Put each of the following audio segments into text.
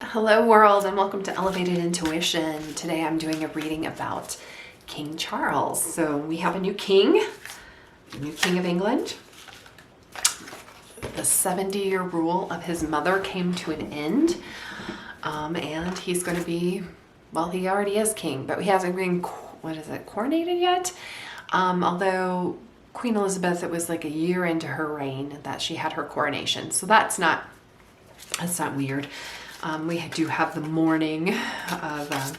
Hello world, and welcome to Elevated Intuition. Today I'm doing a reading about King Charles. So we have a new king of England. The 70-year rule of his mother came to an end, and he's going to be, well, he already is king, but he hasn't been, coronated yet. Although Queen Elizabeth, it was like a year into her reign that she had her coronation, so that's not weird. We do have the mourning of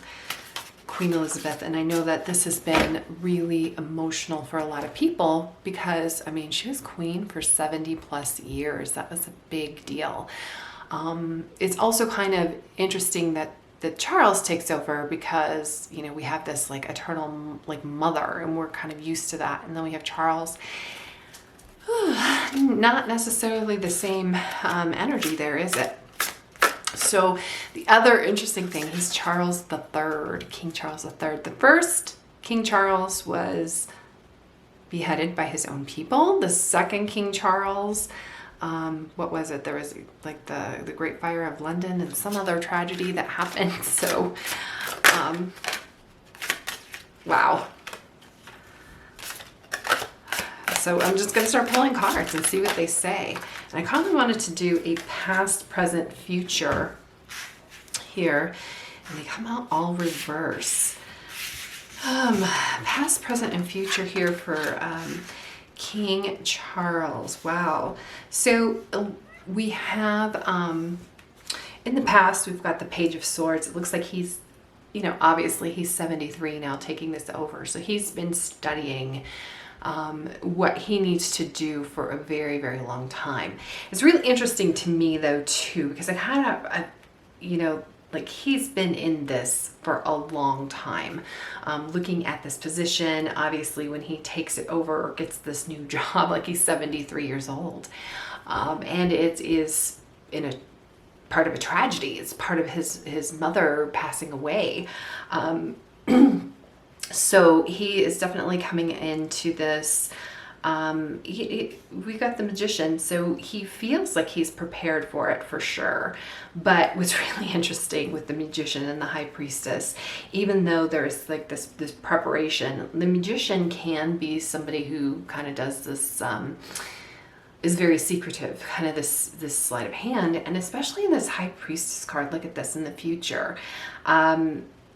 Queen Elizabeth, and I know that this has been really emotional for a lot of people because, I mean, she was queen for 70 plus years. That was a big deal. It's also kind of interesting that Charles takes over because, you know, we have this like eternal like mother, and we're kind of used to that. And then we have Charles. Not necessarily the same energy there, is it? So the other interesting thing, he's Charles III, King Charles III. The first King Charles was beheaded by his own people. The second King Charles, what was it? There was like the Great Fire of London and some other tragedy that happened. So, wow. So I'm just going to start pulling cards and see what they say. And I kind of wanted to do a past, present, future here. And they come out all reverse. Past, present, and future here for King Charles. Wow. So we have, in the past, we've got the Page of Swords. It looks like he's, you know, obviously he's 73 now taking this over. So he's been studying what he needs to do for a very, very long time. It's really interesting to me though too, because I kind of, you know, like he's been in this for a long time, looking at this position. Obviously when he takes it over or gets this new job, like he's 73 years old, and it is in a part of a tragedy. It's part of his mother passing away. So he is definitely coming into this. We got the Magician, so he feels like he's prepared for it for sure. But what's really interesting with the Magician and the High Priestess, even though there's like this preparation, the Magician can be somebody who kind of does this, is very secretive, kind of this sleight of hand, and especially in this High Priestess card. Look at this in the future.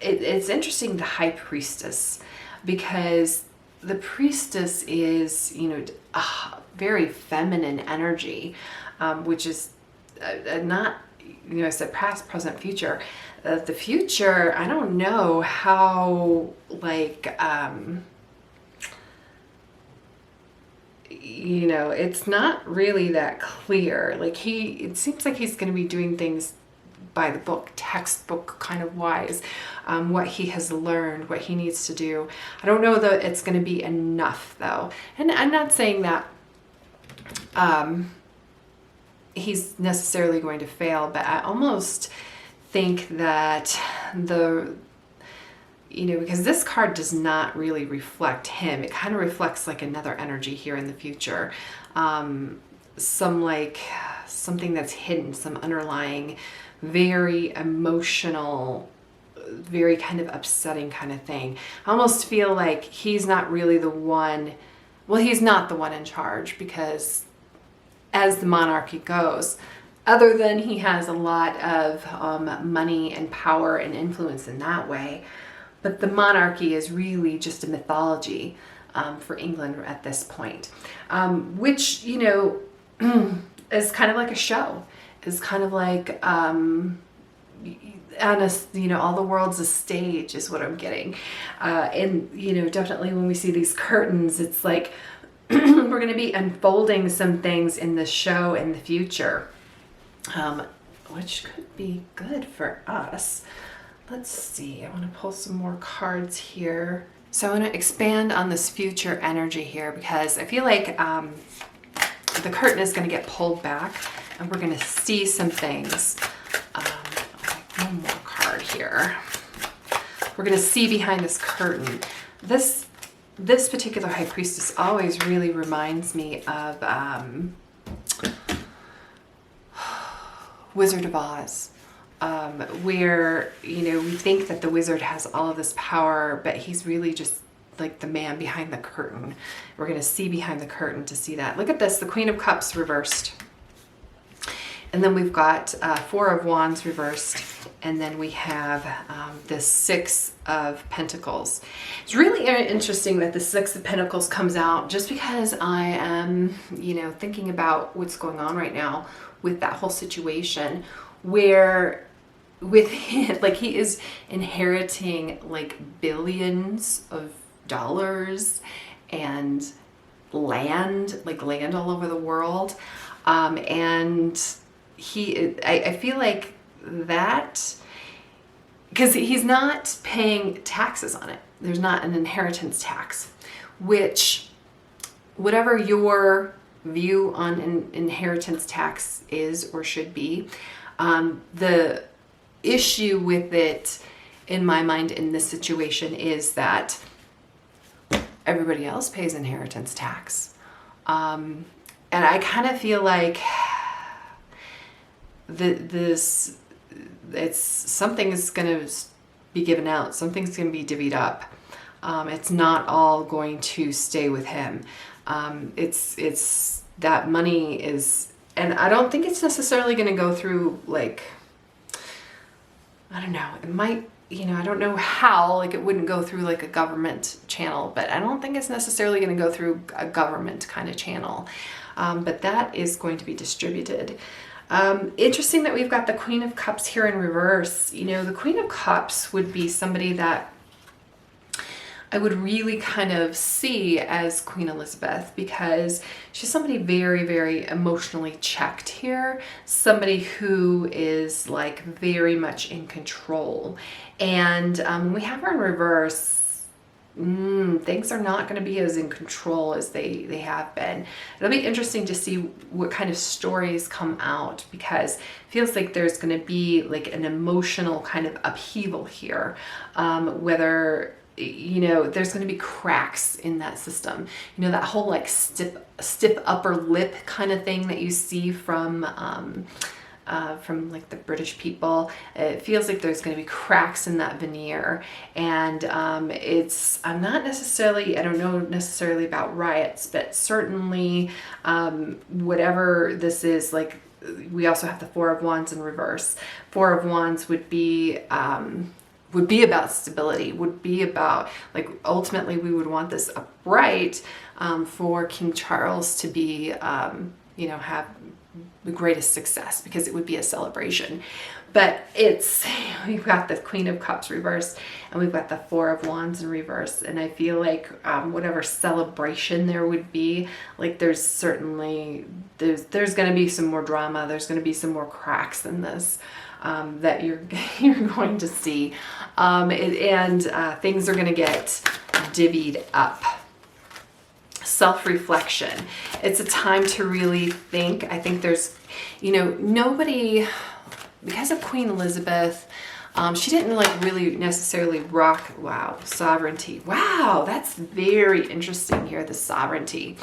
It's interesting, the High Priestess, because the priestess is, you know, very feminine energy, which is not, you know, I said past, present, future. The future, I don't know how, like, you know, it's not really that clear. Like it seems like he's going to be doing things by the book, textbook kind of wise, what he has learned, what he needs to do. I don't know that it's going to be enough though. And I'm not saying that he's necessarily going to fail, but I almost think that you know, because this card does not really reflect him. It kind of reflects like another energy here in the future. Something that's hidden, some underlying, very emotional, very kind of upsetting kind of thing. I almost feel like he's not really the one, well, he's not the one in charge, because as the monarchy goes, other than he has a lot of money and power and influence in that way, but the monarchy is really just a mythology for England at this point, which, you know, is kind of like a show. Is kind of like, on a, you know, all the world's a stage is what I'm getting. And, you know, definitely when we see these curtains, it's like we're going to be unfolding some things in the show in the future, which could be good for us. Let's see. I want to pull some more cards here. So I want to expand on this future energy here, because I feel like the curtain is going to get pulled back, and we're going to see some things. One more card here. We're going to see behind this curtain. This particular High Priestess always really reminds me of Wizard of Oz. where, we think that the wizard has all of this power, but he's really just like the man behind the curtain. We're going to see behind the curtain to see that. Look at this, the Queen of Cups reversed. And then we've got Four of Wands reversed. And then we have the Six of Pentacles. It's really interesting that the Six of Pentacles comes out just because I am, thinking about what's going on right now with that whole situation where with him, like he is inheriting like billions of dollars and land, like land all over the world. And I feel like that, because he's not paying taxes on it. There's not an inheritance tax, which whatever your view on an inheritance tax is or should be, the issue with it in my mind in this situation is that everybody else pays inheritance tax. And I kind of feel like something is going to be given out. Something's going to be divvied up. It's not all going to stay with him. It's that money is, and I don't think it's necessarily going to go through like, I don't know, it might, I don't know how, like it wouldn't go through like a government channel, but I don't think it's necessarily going to go through a government kind of channel. But that is going to be distributed. Interesting that we've got the Queen of Cups here in reverse. The Queen of Cups would be somebody that I would really kind of see as Queen Elizabeth, because she's somebody very, very emotionally checked here. Somebody who is like very much in control. And when we have her in reverse, things are not going to be as in control as they have been. It'll be interesting to see what kind of stories come out, because it feels like there's going to be like an emotional kind of upheaval here. Whether, there's going to be cracks in that system. That whole like stiff upper lip kind of thing that you see from like the British people. It feels like there's going to be cracks in that veneer, and I don't know necessarily about riots, but certainly whatever this is, like we also have the Four of Wands in reverse. Four of Wands would be about stability, would be about like ultimately we would want this upright for King Charles to be have the greatest success, because it would be a celebration. But we've got the Queen of Cups reversed, and we've got the Four of Wands in reverse. And I feel like whatever celebration there would be, like there's going to be some more drama. There's going to be some more cracks in this that you're going to see, and things are going to get divvied up. Self-reflection. It's a time to really think. I think there's, nobody, because of Queen Elizabeth, she didn't like really necessarily rock, sovereignty. Wow, that's very interesting here, the sovereignty.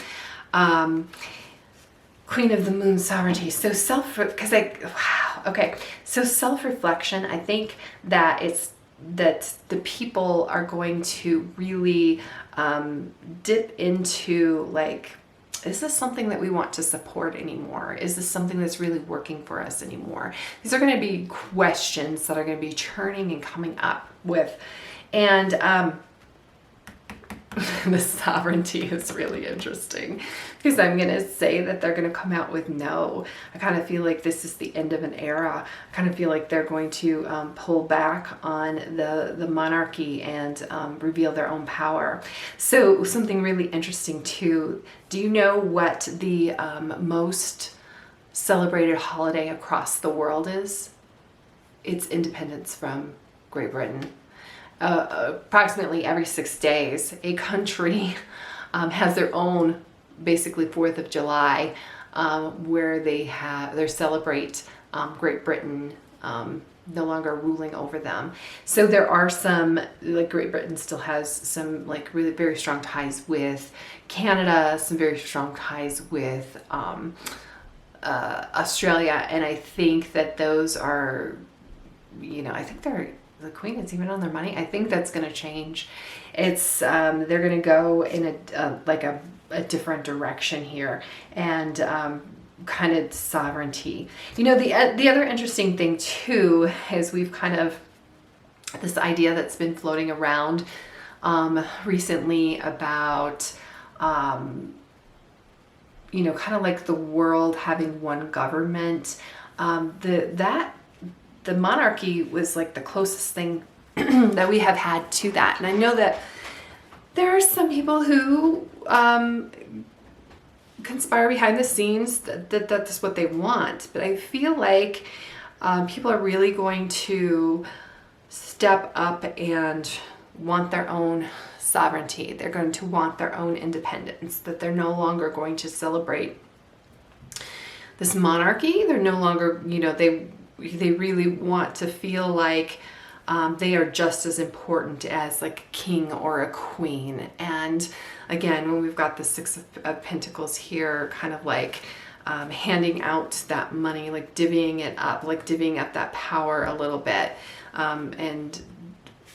Queen of the Moon, sovereignty. So self-reflection, I think that the people are going to really dip into like, is this something that we want to support anymore? Is this something that's really working for us anymore? These are going to be questions that are going to be churning and coming up with. And the sovereignty is really interesting, because I'm going to say that they're going to come out with no. I kind of feel like this is the end of an era. I kind of feel like they're going to pull back on the monarchy and reveal their own power. So something really interesting too. Do you know what the most celebrated holiday across the world is? It's independence from Great Britain. Approximately every 6 days, a country has their own, basically 4th of July, where they celebrate Great Britain no longer ruling over them. So there are some, like Great Britain still has some like really very strong ties with Canada, some very strong ties with Australia, and I think that those are I think the queen is even on their money. I think that's going to change. It's they're going to go in a different direction here, and kind of sovereignty. The other interesting thing too is we've kind of this idea that's been floating around recently about kind of like the world having one government. The monarchy was like the closest thing that we have had to that. And I know that there are some people who conspire behind the scenes that that's what they want. But I feel like people are really going to step up and want their own sovereignty. They're going to want their own independence, that they're no longer going to celebrate this monarchy. They're no longer, they really want to feel like they are just as important as like a king or a queen. And again, when we've got the Six of Pentacles here, kind of like handing out that money, like divvying it up, like divvying up that power a little bit, and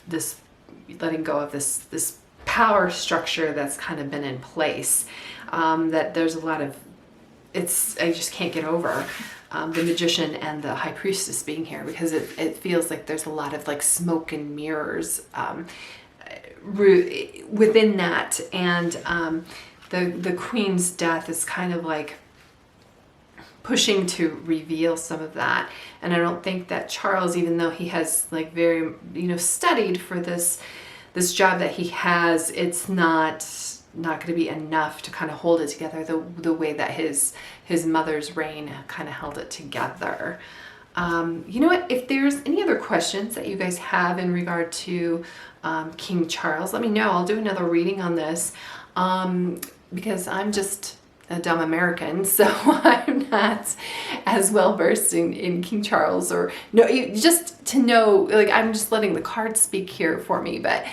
this letting go of this power structure that's kind of been in place, that there's a lot of, I just can't get over the Magician and the High Priestess being here, because it feels like there's a lot of like smoke and mirrors within that. And the Queen's death is kind of like pushing to reveal some of that. And I don't think that Charles, even though he has like very, studied for this job that he has, it's not going to be enough to kind of hold it together the way that his mother's reign kind of held it together. You know what? If there's any other questions that you guys have in regard to King Charles, let me know. I'll do another reading on this, because I'm just a dumb American, so I'm not as well versed in King Charles, or just to know, like, I'm just letting the cards speak here for me, but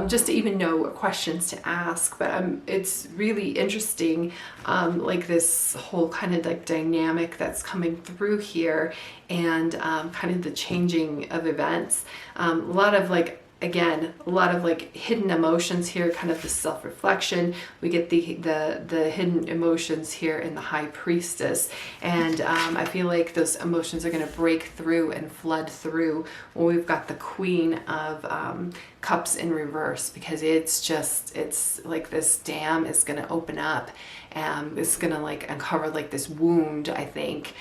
just to even know what questions to ask. But it's really interesting, like this whole kind of like dynamic that's coming through here, and kind of the changing of events. A lot of like, again, a lot of like hidden emotions here, kind of the self-reflection. We get the hidden emotions here in the High Priestess. And I feel like those emotions are going to break through and flood through when we've got the Queen of Cups in reverse, because it's like this dam is going to open up, and it's going to like uncover like this wound, I think.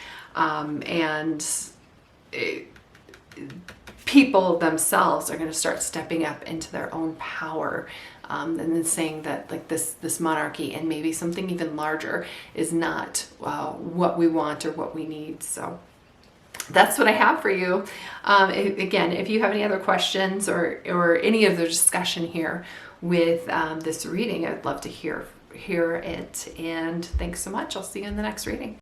People themselves are going to start stepping up into their own power, and then saying that like this monarchy and maybe something even larger is not what we want or what we need. So that's what I have for you. Again, if you have any other questions or any of the discussion here with this reading, I'd love to hear it. And thanks so much. I'll see you in the next reading.